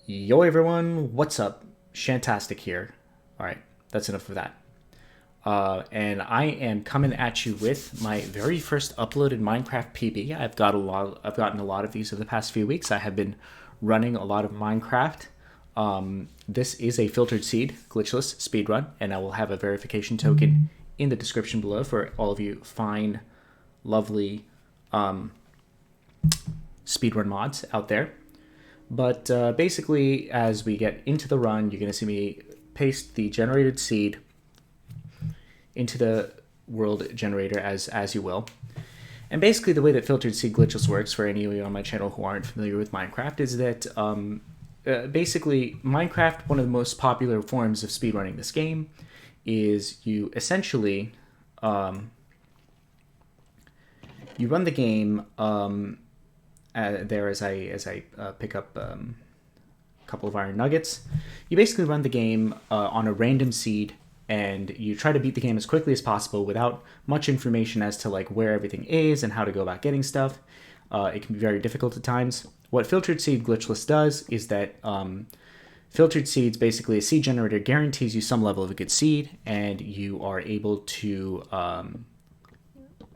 Yo everyone, what's up? Shantastic here. All right, that's enough of that. And I am coming at you with my very first uploaded Minecraft PB. I've gotten a lot of these over the past few weeks. I have been running a lot of Minecraft. This is a filtered seed glitchless speedrun, and I will have a verification token in the description below for all of you fine, lovely speedrun mods out there. But basically, as we get into the run, you're going to see me paste the generated seed into the world generator as you will. And basically, the way that filtered seed glitchless works, for any of you on my channel who aren't familiar with Minecraft, is that basically, Minecraft, one of the most popular forms of speedrunning this game, is you essentially you run the game there as I pick up a couple of iron nuggets. You basically run the game on a random seed, and you try to beat the game as quickly as possible without much information as to like where everything is and how to go about getting stuff. It can be very difficult at times. What filtered seed glitchless does is that filtered seeds, basically a seed generator, guarantees you some level of a good seed, and you are able to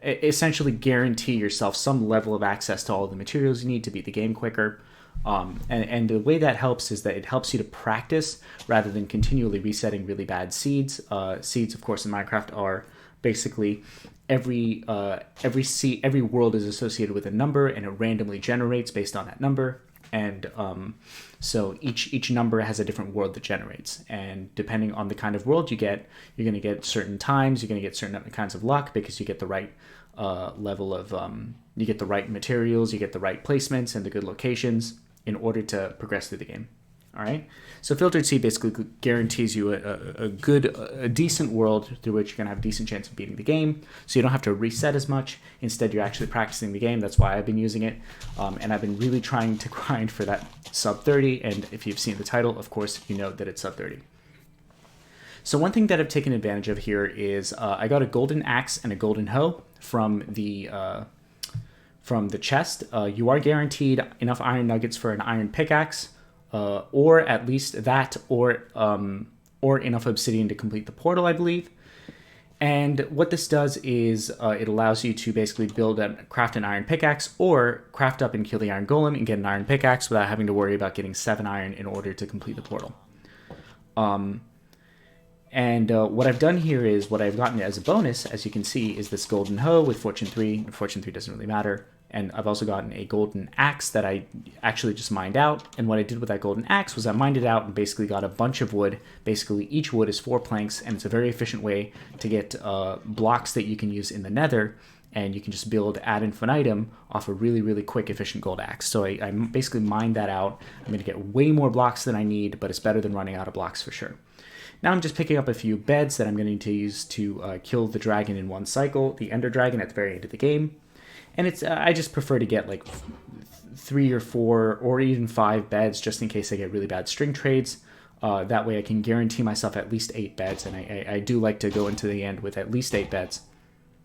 essentially guarantee yourself some level of access to all of the materials you need to beat the game quicker. And the way that helps is that it helps you to practice rather than continually resetting really bad seeds. Seeds, of course, in Minecraft are basically every world is associated with a number, and it randomly generates based on that number. And so each number has a different world that generates, and depending on the kind of world you get, you're going to get certain times, you're going to get certain kinds of luck because you get the right level of you get the right materials, you get the right placements and the good locations in order to progress through the game. All right, so filtered seed basically guarantees you a decent world through which you're going to have a decent chance of beating the game, so you don't have to reset as much. Instead, you're actually practicing the game. That's why I've been using it, and I've been really trying to grind for that sub 30, and if you've seen the title, of course, you know that it's sub 30. So one thing that I've taken advantage of here is I got a golden axe and a golden hoe from the chest. You are guaranteed enough iron nuggets for an iron pickaxe, or at least that, or enough obsidian to complete the portal, I believe. And what this does is it allows you to basically craft an iron pickaxe, or craft up and kill the iron golem and get an iron pickaxe without having to worry about getting 7 iron in order to complete the portal. And what I've done here is, what I've gotten as a bonus, as you can see, is this golden hoe with fortune 3. Fortune 3 doesn't really matter. And I've also gotten a golden axe that I actually just mined out. And what I did with that golden axe was I mined it out and basically got a bunch of wood. Basically, each wood is 4 planks, and it's a very efficient way to get blocks that you can use in the nether. And you can just build ad infinitum off a really, really quick, efficient gold axe. So I basically mined that out. I'm going to get way more blocks than I need, but it's better than running out of blocks for sure. Now I'm just picking up a few beds that I'm going to use to kill the dragon in one cycle, the ender dragon at the very end of the game. And it's I just prefer to get like 3 or 4 or even 5 beds just in case I get really bad string trades. That way I can guarantee myself at least 8 beds, and I do like to go into the end with at least 8 beds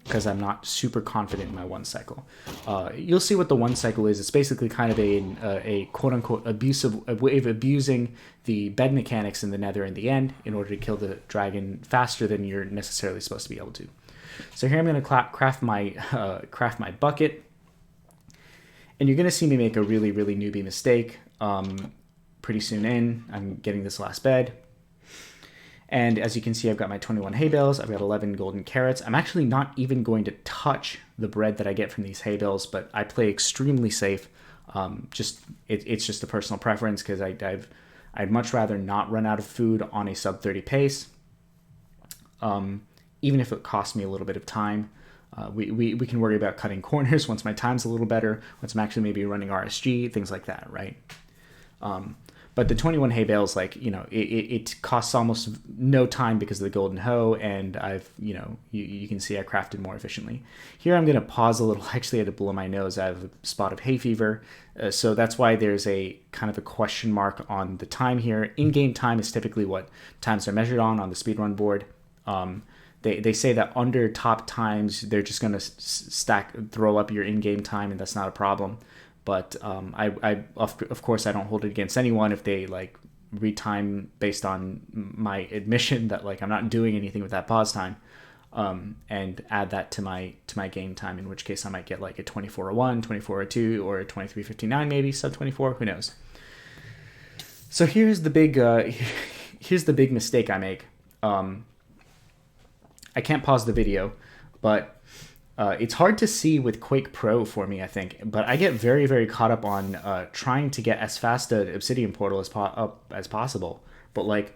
because I'm not super confident in my one cycle. You'll see what the one cycle is. It's basically kind of a quote-unquote a way of abusing the bed mechanics in the nether in the end in order to kill the dragon faster than you're necessarily supposed to be able to. So here I'm going to craft my bucket, and you're going to see me make a really, really newbie mistake. Pretty soon in, I'm getting this last bed. And as you can see, I've got my 21 hay bales. I've got 11 golden carrots. I'm actually not even going to touch the bread that I get from these hay bales, but I play extremely safe. It's just a personal preference because I'd much rather not run out of food on a sub 30 pace, even if it costs me a little bit of time. We can worry about cutting corners once my time's a little better, once I'm actually maybe running RSG, things like that, right? But the 21 hay bales, like, you know, it costs almost no time because of the golden hoe, and you can see I crafted more efficiently. Here I'm going to pause a little. Actually, I had to blow my nose. I have a spot of hay fever, so that's why there's a kind of a question mark on the time here. In-game time is typically what times are measured on the speedrun board. They say that under top times, they're just going to throw up your in-game time, and that's not a problem. But of course, I don't hold it against anyone if they like retime based on my admission that like I'm not doing anything with that pause time, and add that to my game time. In which case, I might get like a 24:01, 24:02, or a 23:59, maybe sub 24. Who knows? So here's the big mistake I make. I can't pause the video, but it's hard to see with Quake Pro for me, I think. But I get very, very caught up on trying to get as fast an obsidian portal as possible. But like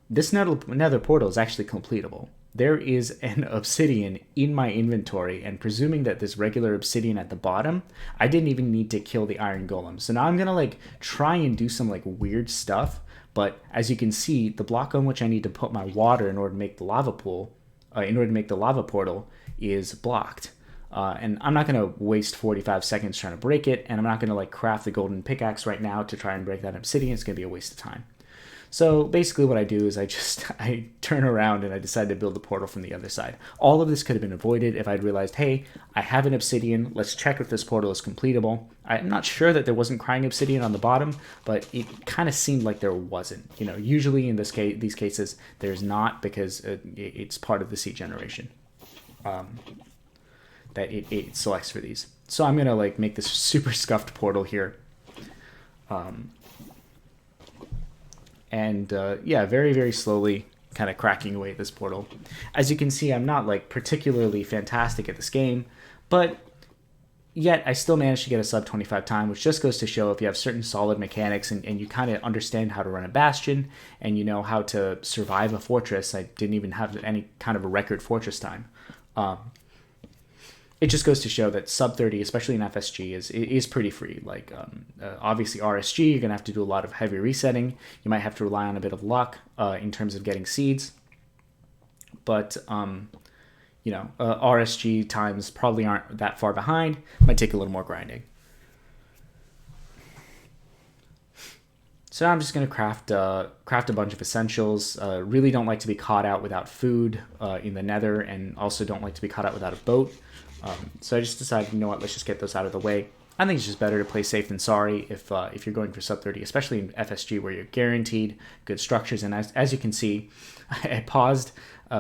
this nether portal is actually completable. There is an obsidian in my inventory, and presuming that this regular obsidian at the bottom, I didn't even need to kill the iron golem. So now I'm gonna like try and do some like weird stuff. But as you can see, the block on which I need to put my water in order to make the lava pool, in order to make the lava portal, is blocked. And I'm not going to waste 45 seconds trying to break it, and I'm not going to like craft the golden pickaxe right now to try and break that obsidian. It's going to be a waste of time. So basically what I do is I turn around and I decide to build the portal from the other side. All of this could have been avoided if I'd realized, hey, I have an obsidian. Let's check if this portal is completable. I'm not sure that there wasn't crying obsidian on the bottom, but it kind of seemed like there wasn't. You know, usually in these cases, there's not, because it's part of the seed generation that it selects for these. So I'm going to like make this super scuffed portal here. Yeah, very, very slowly kind of cracking away at this portal. As you can see, I'm not like particularly fantastic at this game, but yet I still managed to get a sub 25 time, which just goes to show if you have certain solid mechanics and you kind of understand how to run a bastion and you know how to survive a fortress. I didn't even have any kind of a record fortress time. It just goes to show that sub 30, especially in FSG, is pretty free. Like, obviously RSG, you're going to have to do a lot of heavy resetting. You might have to rely on a bit of luck in terms of getting seeds. But, RSG times probably aren't that far behind. Might take a little more grinding. So now I'm just going to craft a bunch of essentials. Really don't like to be caught out without food in the nether, and also don't like to be caught out without a boat. So I just decided, you know what, let's just get those out of the way. I think it's just better to play safe than sorry if you're going for sub 30, especially in FSG where you're guaranteed good structures. And as you can see, I paused,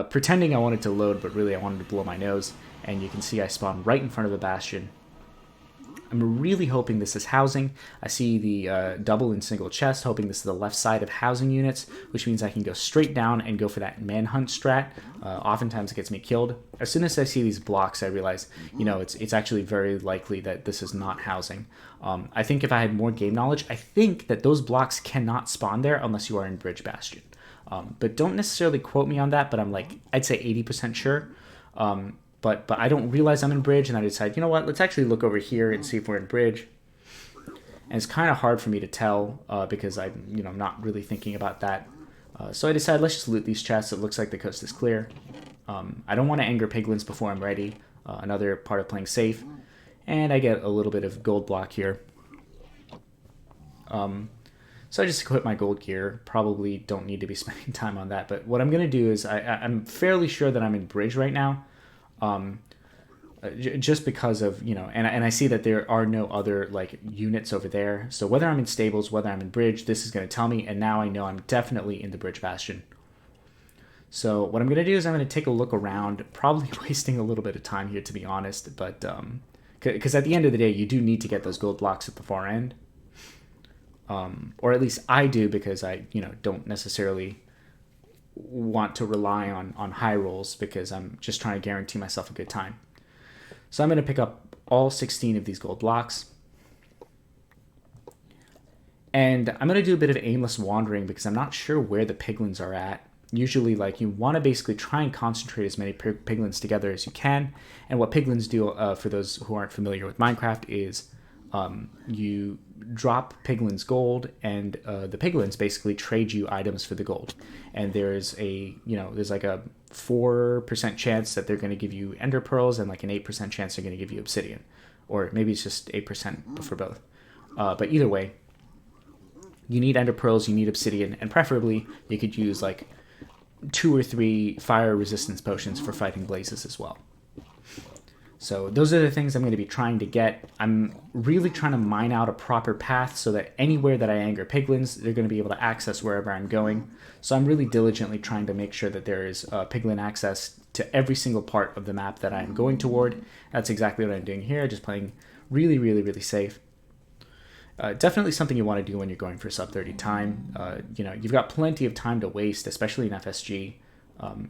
pretending I wanted to load, but really I wanted to blow my nose. And you can see I spawned right in front of the bastion. I'm really hoping this is housing. I see the double and single chest, hoping this is the left side of housing units, which means I can go straight down and go for that manhunt strat. Oftentimes it gets me killed. As soon as I see these blocks, I realize, you know, it's actually very likely that this is not housing. I think if I had more game knowledge, I think that those blocks cannot spawn there unless you are in Bridge Bastion. But don't necessarily quote me on that, but I'm like, I'd say 80% sure. But I don't realize I'm in Bridge, and I decide, you know what, let's actually look over here and see if we're in Bridge. And it's kind of hard for me to tell because I'm not really thinking about that. So I decided, let's just loot these chests. It looks like the coast is clear. I don't want to anger piglins before I'm ready. Another part of playing safe. And I get a little bit of gold block here. So I just equip my gold gear. Probably don't need to be spending time on that. But what I'm going to do is I'm fairly sure that I'm in Bridge right now. Just because of, and I see that there are no other like units over there. So whether I'm in stables, whether I'm in Bridge, this is going to tell me. And now I know I'm definitely in the Bridge Bastion. So what I'm going to do is I'm going to take a look around, probably wasting a little bit of time here, to be honest. But because at the end of the day, you do need to get those gold blocks at the far end. Or at least I do, because I, don't necessarily want to rely on high rolls, because I'm just trying to guarantee myself a good time. So I'm going to pick up all 16 of these gold blocks. And I'm going to do a bit of aimless wandering because I'm not sure where the piglins are at. Usually, like, you want to basically try and concentrate as many piglins together as you can. And what piglins do, for those who aren't familiar with Minecraft, is you drop piglins gold, and the piglins basically trade you items for the gold. And there's there's like a 4% chance that they're going to give you ender pearls, and like an 8% chance they're going to give you obsidian, or maybe it's just 8% for both. But either way, you need ender pearls, you need obsidian, and preferably you could use like 2 or 3 fire resistance potions for fighting blazes as well. So those are the things I'm going to be trying to get. I'm really trying to mine out a proper path so that anywhere that I anger piglins, they're going to be able to access wherever I'm going. So I'm really diligently trying to make sure that there is piglin access to every single part of the map that I'm going toward. That's exactly what I'm doing here, just playing really, really, really safe. Definitely something you want to do when you're going for sub 30 time. You know, you've got plenty of time to waste, especially in FSG.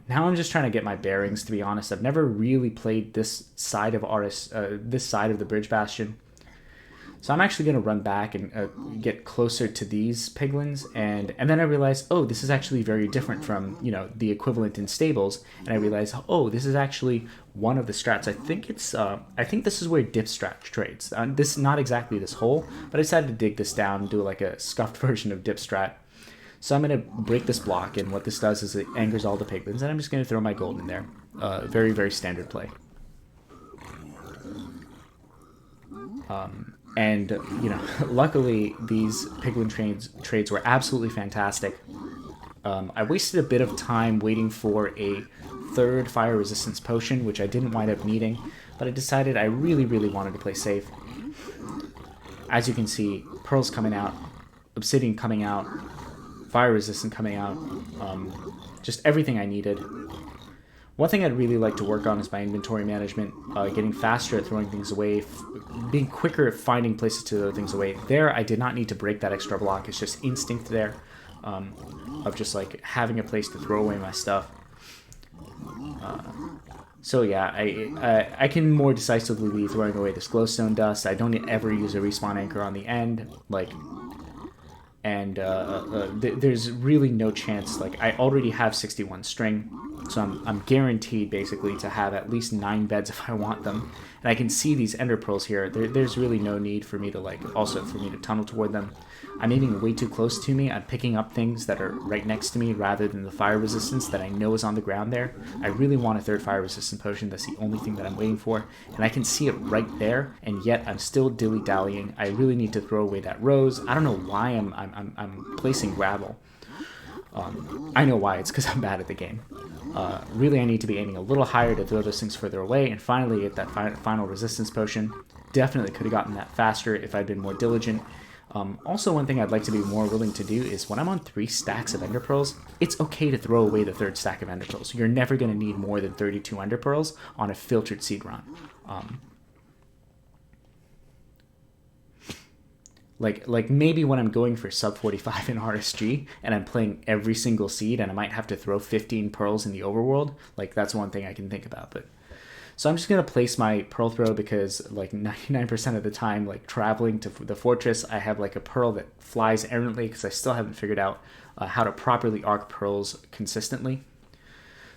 Now I'm just trying to get my bearings, to be honest. I've never really played this side of this side of the Bridge Bastion. So I'm actually going to run back and get closer to these piglins, and then I realized, oh, this is actually very different from, you know, the equivalent in stables, and I realized, oh, this is actually one of the strats. I think this is where dip strat trades. This is not exactly this hole, but I decided to dig this down and do like a scuffed version of dip strat. So I'm going to break this block, and what this does is it angers all the piglins, and I'm just going to throw my gold in there. Very, very standard play. And, you know, luckily these piglin trades were absolutely fantastic. I wasted a bit of time waiting for a third fire resistance potion, which I didn't wind up needing, but I decided I really, really wanted to play safe. As you can see, pearls coming out, obsidian coming out, fire resistant coming out, just everything I needed. One thing I'd really like to work on is my inventory management, getting faster at throwing things away, being quicker at finding places to throw things away. There, I did not need to break that extra block. It's just instinct there, of just like having a place to throw away my stuff. So yeah, I can more decisively be throwing away this glowstone dust. I don't ever use a respawn anchor on the end, like, and there's really no chance. Like, I already have 61 string, so I'm guaranteed basically to have at least 9 beds if I want them. And I can see these ender pearls here. There's really no need for me to, like, also for me to tunnel toward them. I'm aiming way too close to me. I'm picking up things that are right next to me rather than the fire resistance that I know is on the ground there. I really want a third fire resistant potion. That's the only thing that I'm waiting for. And I can see it right there, and yet I'm still dilly-dallying. I really need to throw away that rose. I don't know why I'm placing gravel. I know why. It's because I'm bad at the game. Really, I need to be aiming a little higher to throw those things further away and finally get that final resistance potion. Definitely could have gotten that faster if I'd been more diligent. Also, one thing I'd like to be more willing to do is when I'm on 3 stacks of ender pearls, it's okay to throw away the 3rd stack of ender pearls. You're never going to need more than 32 ender pearls on a filtered seed run. Like maybe when I'm going for sub 45 in RSG and I'm playing every single seed and I might have to throw 15 pearls in the overworld, like that's one thing I can think about. But so I'm just going to place my pearl throw because like 99% of the time, like traveling to the fortress, I have like a pearl that flies errantly because I still haven't figured out how to properly arc pearls consistently.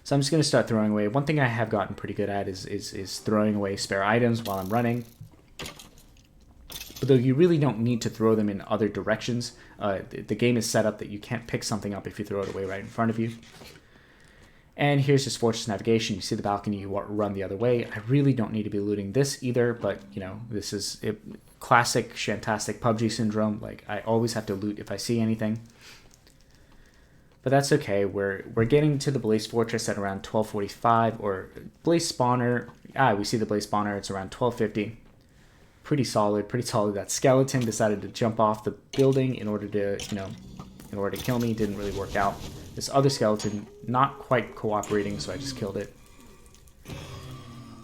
So I'm just going to start throwing away. One thing I have gotten pretty good at is throwing away spare items while I'm running. Although you really don't need to throw them in other directions. The game is set up that you can't pick something up if you throw it away right in front of you. And here's just fortress navigation. You see the balcony, you run the other way. I really don't need to be looting this either, but you know, this is classic Shantastic PUBG syndrome. Like, I always have to loot if I see anything. But that's okay. We're getting to the Blaze Fortress at around 12:45, or Blaze Spawner. We see the Blaze Spawner. It's around 12:50. Pretty solid, pretty solid. That skeleton decided to jump off the building in order to, in order to kill me. Didn't really work out. This other skeleton, not quite cooperating, so I just killed it.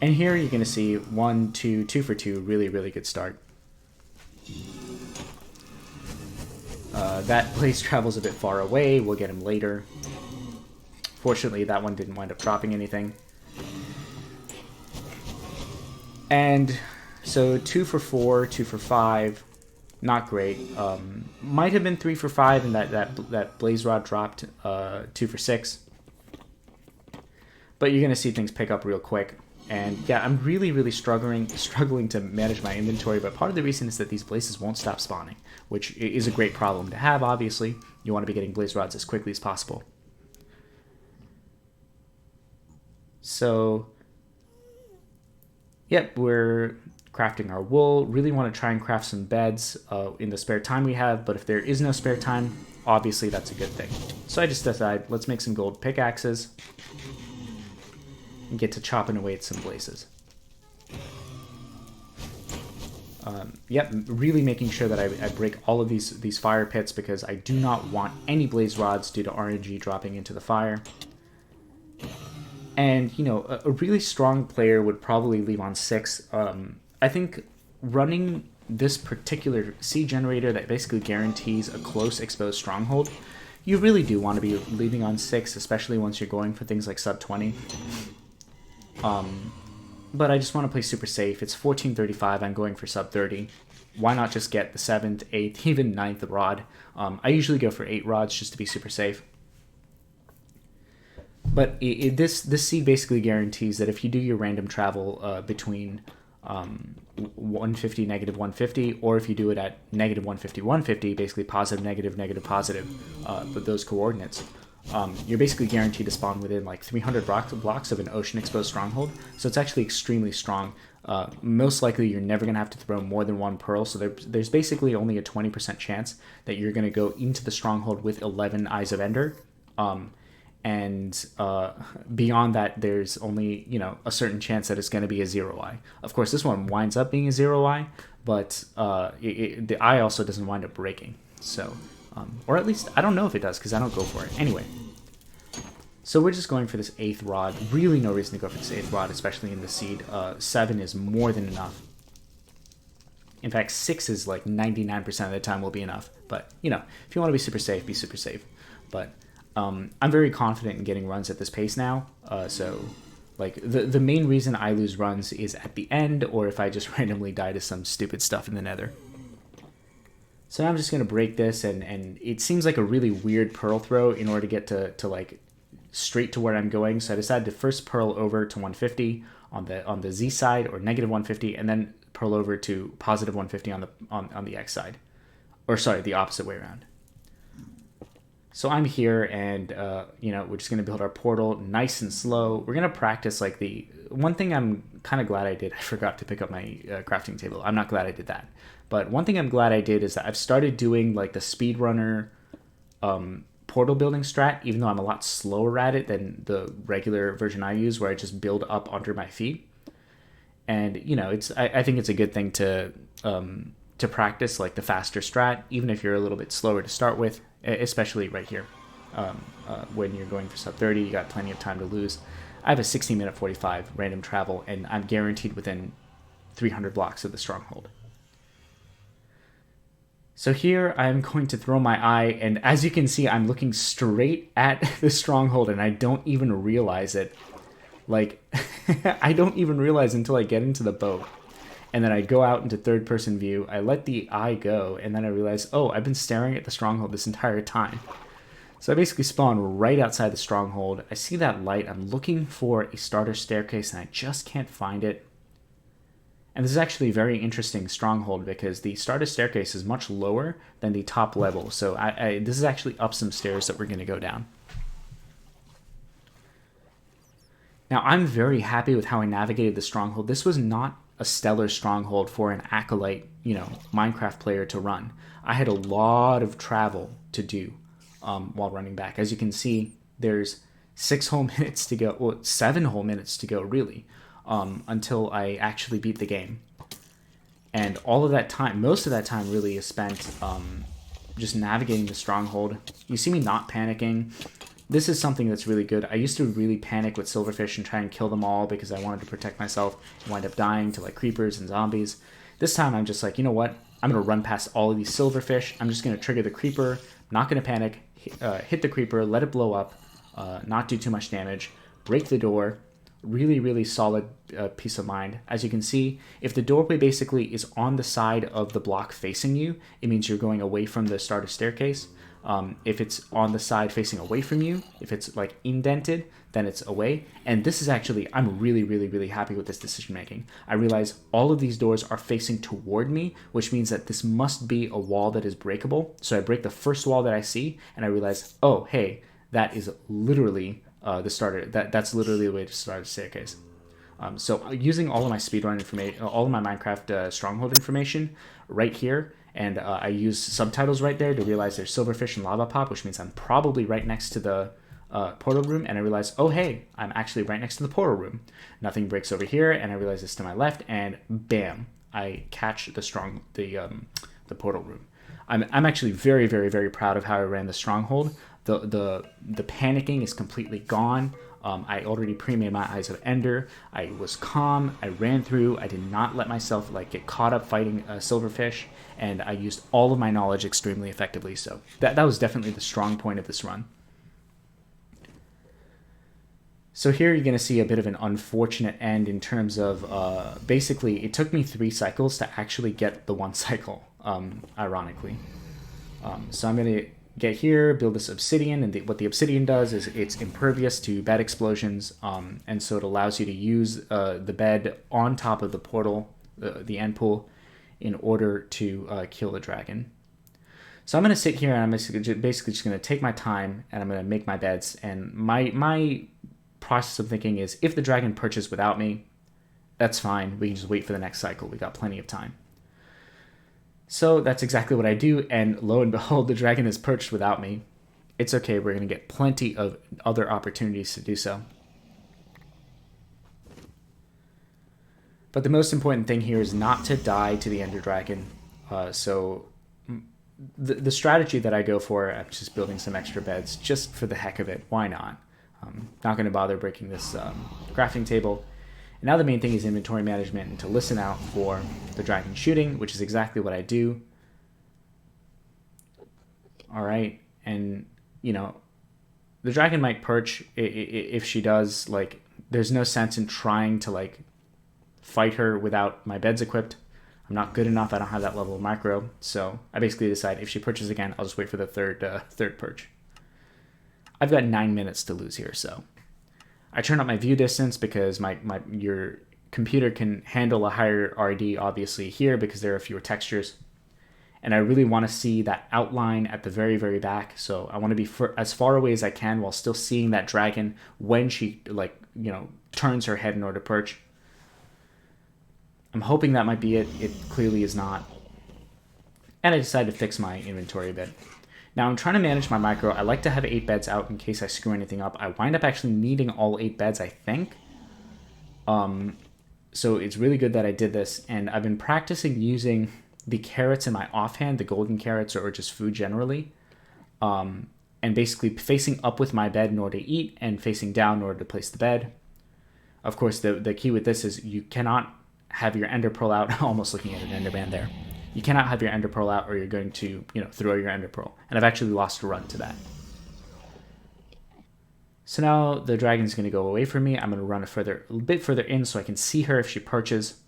And here you're going to see 1, 2, 2 for 2. Really, really good start. That Blaze travels a bit far away. We'll get him later. Fortunately, that one didn't wind up dropping anything. And so 2 for 4, 2 for 5. Not great. Might have been 3 for 5, and that blaze rod dropped 2 for 6. But you're gonna see things pick up real quick. And yeah, I'm really, really struggling to manage my inventory. But part of the reason is that these blazes won't stop spawning, which is a great problem to have. Obviously, you want to be getting blaze rods as quickly as possible. So, yep, we're crafting our wool. Really want to try and craft some beds in the spare time we have, but if there is no spare time, obviously that's a good thing. So I just decided, let's make some gold pickaxes and get to chopping away at some blazes. Yep, really making sure that I break all of these fire pits because I do not want any blaze rods due to RNG dropping into the fire. And, you know, a really strong player would probably leave on 6. I think running this particular seed generator that basically guarantees a close exposed stronghold, you really do want to be leaving on 6, especially once you're going for things like sub 20. But I just want to play super safe. It's 1435. I'm going for sub 30. Why not just get the 7th, 8th, even 9th rod? I usually go for 8 rods just to be super safe. But this seed basically guarantees that if you do your random travel between 150, negative 150, or if you do it at negative 150, 150, basically positive, negative, negative, positive, with those coordinates, you're basically guaranteed to spawn within like 300 blocks of an ocean exposed stronghold. So it's actually extremely strong. Most likely you're never going to have to throw more than 1 pearl. So there's basically only a 20% chance that you're going to go into the stronghold with 11 Eyes of Ender. And beyond that, there's only, you know, a certain chance that it's going to be a 0 eye. Of course, this one winds up being a 0 eye, but the eye also doesn't wind up breaking. So, or at least, I don't know if it does, because I don't go for it. Anyway, so we're just going for this 8th rod. Really no reason to go for this 8th rod, especially in the seed. 7 is more than enough. In fact, 6 is like 99% of the time will be enough. But, you know, if you want to be super safe, be super safe. But I'm very confident in getting runs at this pace now. So, like, the main reason I lose runs is at the end, or if I just randomly die to some stupid stuff in the nether. So I'm just going to break this, and it seems like a really weird pearl throw in order to get to like, straight to where I'm going. So I decided to first pearl over to 150 on the Z side, or negative 150, and then pearl over to positive 150 on the X side. Or, sorry, the opposite way around. So I'm here, and, you know, we're just going to build our portal nice and slow. We're going to practice, like, the... One thing I'm kind of glad I did, I forgot to pick up my crafting table. I'm not glad I did that. But one thing I'm glad I did is that I've started doing, like, the speedrunner portal building strat, even though I'm a lot slower at it than the regular version I use, where I just build up under my feet. And, you know, I think it's a good thing to practice, like, the faster strat, even if you're a little bit slower to start with. Especially right here, when you're going for sub 30, you got plenty of time to lose. I have a 16-minute 45 random travel, and I'm guaranteed within 300 blocks of the stronghold. So here I'm going to throw my eye, and as you can see, I'm looking straight at the stronghold, and I don't even realize it. Like, I don't even realize until I get into the boat. And then I go out into third-person view, I let the eye go, and then I realize, oh, I've been staring at the stronghold this entire time. So I basically spawn right outside the stronghold. I see that light, I'm looking for a starter staircase, and I just can't find it. And this is actually a very interesting stronghold, because the starter staircase is much lower than the top level. So this is actually up some stairs that we're going to go down. Now, I'm very happy with how I navigated the stronghold. This was not a stellar stronghold for an acolyte, you know, Minecraft player to run. I had a lot of travel to do while running back. As you can see, there's 6 whole minutes to go, well, 7 whole minutes to go, really, until I actually beat the game. And all of that time, most of that time really is spent just navigating the stronghold. You see me not panicking. This is something that's really good. I used to really panic with silverfish and try and kill them all because I wanted to protect myself and wind up dying to like creepers and zombies. This time I'm just like, you know what? I'm going to run past all of these silverfish. I'm just going to trigger the creeper. Not going to panic. Hit the creeper. Let it blow up. Not do too much damage. Break the door. Really, really solid peace of mind. As you can see, if the doorway basically is on the side of the block facing you, it means you're going away from the starter staircase. If it's on the side facing away from you, if it's like indented, then it's away. And this is actually, I'm really, really, really happy with this decision making. I realize all of these doors are facing toward me, which means that this must be a wall that is breakable. So I break the first wall that I see, and I realize, oh, hey, that is literally the starter. That's literally the way to start a staircase. So using all of my speedrun information, all of my Minecraft stronghold information right here, and I use subtitles right there to realize there's silverfish and lava pop, which means I'm probably right next to the portal room, and I realize, oh hey, I'm actually right next to the portal room. Nothing breaks over here, and I realize it's to my left, and bam, I catch the portal room. I'm actually very, very, very proud of how I ran the stronghold. The panicking is completely gone. I already pre-made my Eyes of Ender. I was calm. I ran through. I did not let myself like get caught up fighting silverfish, and I used all of my knowledge extremely effectively. So that was definitely the strong point of this run. So here you're going to see a bit of an unfortunate end in terms of basically it took me 3 cycles to actually get the 1 cycle, ironically. So I'm going to get here, build this obsidian, and what the obsidian does is it's impervious to bed explosions, and so it allows you to use the bed on top of the portal, the end pool, in order to kill the dragon. So I'm going to sit here and I'm basically just going to take my time and I'm going to make my beds. And my process of thinking is if the dragon perches without me, that's fine. We can just wait for the next cycle. We got plenty of time. So that's exactly what I do, and lo and behold, the dragon is perched without me. It's okay, we're going to get plenty of other opportunities to do so. But the most important thing here is not to die to the Ender Dragon. So the strategy that I go for, I'm just building some extra beds just for the heck of it. Why not? Not going to bother breaking this crafting table. And now the main thing is inventory management and to listen out for the dragon shooting, which is exactly what I do. All right, and you know, the dragon might perch. If she does, like, there's no sense in trying to like fight her without my beds equipped. I'm not good enough. I don't have that level of micro. So I basically decide if she perches again, I'll just wait for the third perch. I've got 9 minutes to lose here, so I turn up my view distance because your computer can handle a higher RD obviously here because there are fewer textures. And I really want to see that outline at the very, very back. So I want to be as far away as I can while still seeing that dragon when she, like, you know, turns her head in order to perch. I'm hoping that might be it. It clearly is not. And I decided to fix my inventory a bit. Now I'm trying to manage my micro. I like to have 8 beds out in case I screw anything up. I wind up actually needing all 8 beds, I think. So it's really good that I did this. And I've been practicing using the carrots in my offhand, the golden carrots, or just food generally. And basically facing up with my bed in order to eat and facing down in order to place the bed. Of course, the key with this is you cannot have your ender pearl out. Almost looking at an enderman there. You cannot have your ender pearl out or you're going to, you know, throw your ender pearl. And I've actually lost a run to that. So now the dragon's going to go away from me. I'm going to run a bit further in so I can see her if she perches.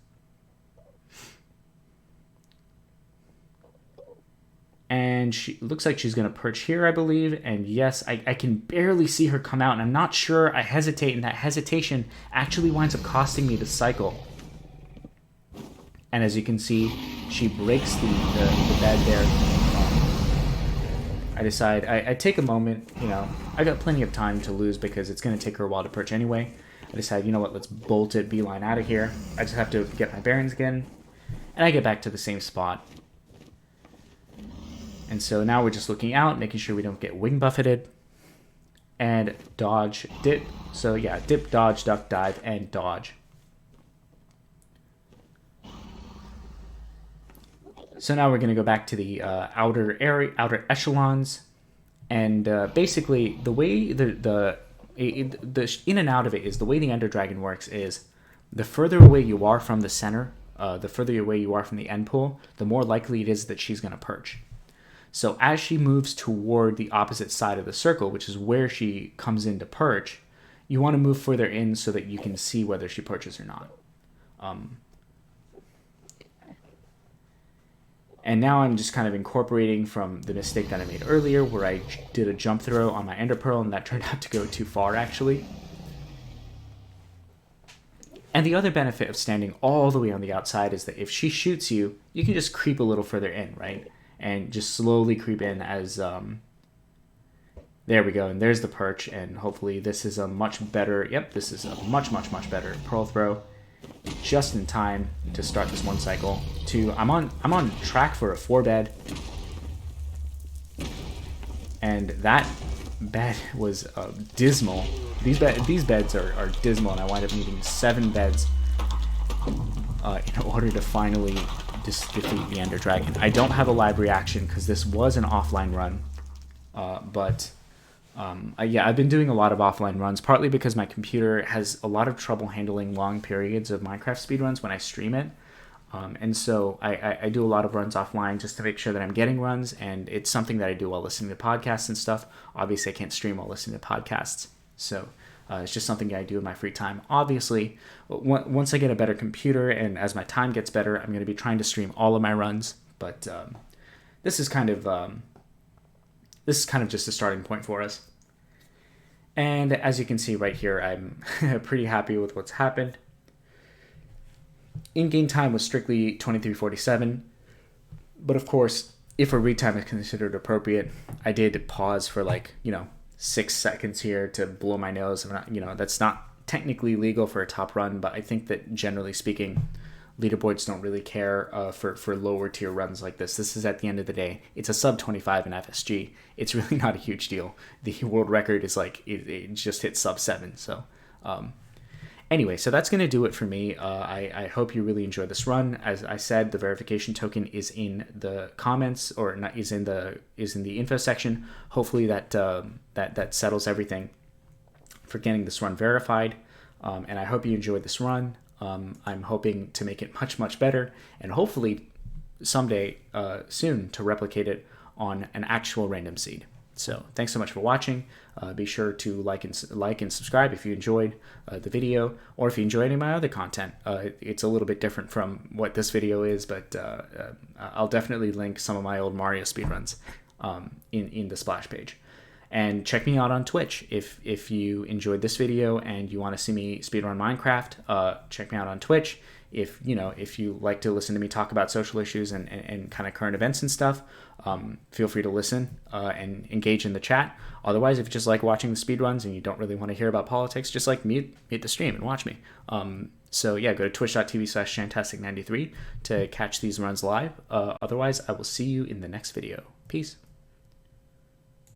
And she looks like she's going to perch here, I believe. And yes, I can barely see her come out. And I'm not sure. I hesitate. And that hesitation actually winds up costing me the cycle. And as you can see, she breaks the bed there. I decide, I take a moment, you know, I got plenty of time to lose because it's going to take her a while to perch anyway. I decide, you know what, let's bolt it, beeline out of here. I just have to get my bearings again. And I get back to the same spot. And so now we're just looking out, making sure we don't get wing buffeted. And dodge, dip. So yeah, dip, dodge, duck, dive, and dodge. So now we're going to go back to the outer echelons, and basically the way the in and out of it is the way the Ender Dragon works is the further away you are from the center, the further away you are from the end pool, the more likely it is that she's going to perch. So as she moves toward the opposite side of the circle, which is where she comes in to perch, you want to move further in so that you can see whether she perches or not. And now I'm just kind of incorporating from the mistake that I made earlier where I did a jump throw on my ender pearl and that turned out to go too far actually. And the other benefit of standing all the way on the outside is that if she shoots you, you can just creep a little further in, right? And just slowly creep in as, there we go, and there's the perch, and hopefully this is a much better, yep, this is a much, much, much better pearl throw. Just in time to start this one cycle. I'm on track for a 4-bed, and that bed was dismal. These beds are dismal, and I wind up needing 7 beds. in order to finally just defeat the Ender Dragon. I don't have a live reaction because this was an offline run, yeah, I've been doing a lot of offline runs, partly because my computer has a lot of trouble handling long periods of Minecraft speedruns when I stream it. And so I do a lot of runs offline just to make sure that I'm getting runs, and it's something that I do while listening to podcasts and stuff. Obviously, I can't stream while listening to podcasts, so it's just something I do in my free time. Obviously, once I get a better computer and as my time gets better, I'm going to be trying to stream all of my runs. But this is kind of just a starting point for us. And as you can see right here, I'm pretty happy with what's happened. In-game time was strictly 23:47, but of course, if a read time is considered appropriate, I did pause for 6 seconds here to blow my nose. That's not technically legal for a top run, but I think that generally speaking, leaderboards don't really care for lower tier runs like this. This is, at the end of the day, it's a sub 25 in FSG. It's really not a huge deal. The world record is it just hit sub 7. So anyway, so that's going to do it for me. I hope you really enjoyed this run. As I said, the verification token is in the comments, or not, is in the info section. Hopefully that settles everything for getting this run verified. And I hope you enjoyed this run. I'm hoping to make it much, much better, and hopefully someday soon to replicate it on an actual random seed. So thanks so much for watching. Be sure to like and subscribe if you enjoyed the video, or if you enjoyed any of my other content. It's a little bit different from what this video is, but I'll definitely link some of my old Mario speedruns in the splash page. And check me out on Twitch if you enjoyed this video and you want to see me speedrun Minecraft. Check me out on Twitch. If you like to listen to me talk about social issues and kind of current events and stuff, feel free to listen and engage in the chat. Otherwise, if you just like watching the speedruns and you don't really want to hear about politics, just mute the stream and watch me. So yeah, go to twitch.tv/shantastic93 to catch these runs live. Otherwise, I will see you in the next video. Peace.